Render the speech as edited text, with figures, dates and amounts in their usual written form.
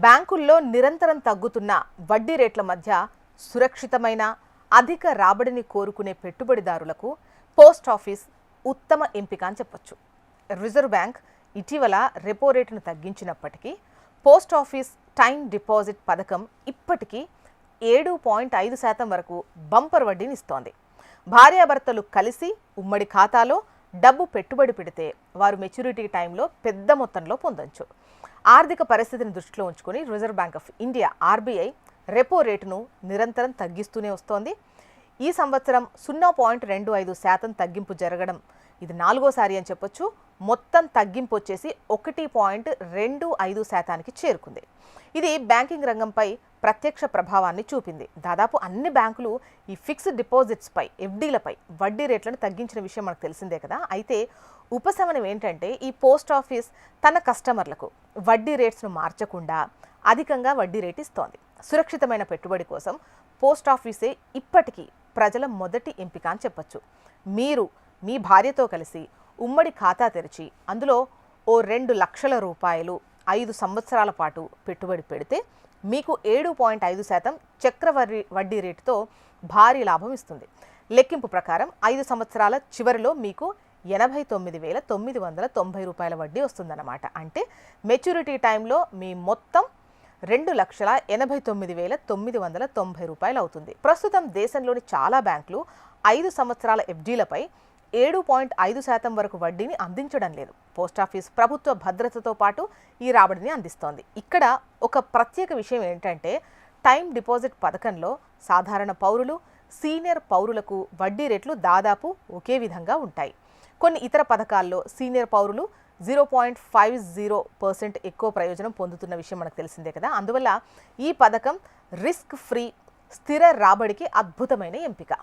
బ్యాంకుల్లో నిరంతరం తగ్గుతున్న వడ్డీ రేట్ల మధ్య సురక్షితమైన అధిక రాబడిని కోరుకునే పెట్టుబడిదారులకు పోస్ట్ ఆఫీస్ ఉత్తమ ఎంపిక అని చెప్పొచ్చు. రిజర్వ్ బ్యాంక్ ఇటీవల రెపో రేటును తగ్గించినప్పటికీ పోస్ట్ ఆఫీస్ టైం డిపాజిట్ పథకం ఇప్పటికీ 7.5% వరకు బంపర్ వడ్డీని ఇస్తోంది. భార్యాభర్తలు కలిసి ఉమ్మడి ఖాతాలో డబ్బు పెట్టుబడి పెడితే వారు మెచ్యూరిటీ టైంలో పెద్ద మొత్తంలో పొందొచ్చు. ఆర్థిక పరిస్థితిని దృష్టిలో ఉంచుకొని reserve bank of India RBI repo రేటును నిరంతరం తగ్గిస్తూనే వస్తోంది. ఈ సంవత్సరం 0.25% తగ్గింపు జరగడం ఇది 4వసారి అని చెప్పొచ్చు. మొత్తం తగ్గింపు వచ్చేసి 1.25%కి చేరుకుంది. ఇది బ్యాంకింగ్ రంగంపై ప్రత్యక్ష ప్రభావాన్ని చూపింది. దాదాపు అన్ని బ్యాంకులు ఈ ఫిక్స్డ్ డిపాజిట్స్పై ఎఫ్డీలపై వడ్డీ రేట్లను తగ్గించిన విషయం మనకు తెలిసిందే కదా. అయితే ఉపశమనం ఏంటంటే ఈ పోస్ట్ ఆఫీస్ తన కస్టమర్లకు వడ్డీ రేట్స్ను మార్చకుండా అధికంగా వడ్డీ రేట్ ఇస్తోంది. సురక్షితమైన పెట్టుబడి కోసం పోస్ట్ ఆఫీసే ఇప్పటికీ ప్రజల మొదటి ఎంపిక అని చెప్పొచ్చు. మీరు మీ భార్యతో కలిసి ఉమ్మడి ఖాతా తెరిచి అందులో ఓ 2 లక్షల రూపాయలు 5 సంవత్సరాల పాటు పెట్టుబడి పెడితే మీకు 7.5% చక్రవడ్డీ వడ్డీ రేటుతో భారీ లాభం ఇస్తుంది. లెక్కింపు ప్రకారం 5 సంవత్సరాల చివరిలో మీకు 89,990 రూపాయల వడ్డీ వస్తుందన్నమాట. అంటే మెచ్యూరిటీ టైంలో మీ మొత్తం 2,89,990 రూపాయలు అవుతుంది. ప్రస్తుతం దేశంలోని చాలా బ్యాంకులు 5 సంవత్సరాల ఎఫ్డీలపై 7.5% వరకు వడ్డీని అందించడం లేదు. పోస్టాఫీస్ ప్రభుత్వ భద్రతతో పాటు ఈ రాబడిని అందిస్తోంది. ఇక్కడ ఒక ప్రత్యేక విషయం ఏంటంటే టైం డిపాజిట్ పథకంలో సాధారణ పౌరులు, సీనియర్ పౌరులకు వడ్డీ రేట్లు దాదాపు ఒకే విధంగా ఉంటాయి. కొన్ని ఇతర పథకాల్లో సీనియర్ పౌరులు 0.50% ఎక్కువ ప్రయోజనం పొందుతున్న విషయం మనకు తెలిసిందే కదా. అందువల్ల ఈ పథకం రిస్క్ ఫ్రీ స్థిర రాబడికి అద్భుతమైన ఎంపిక.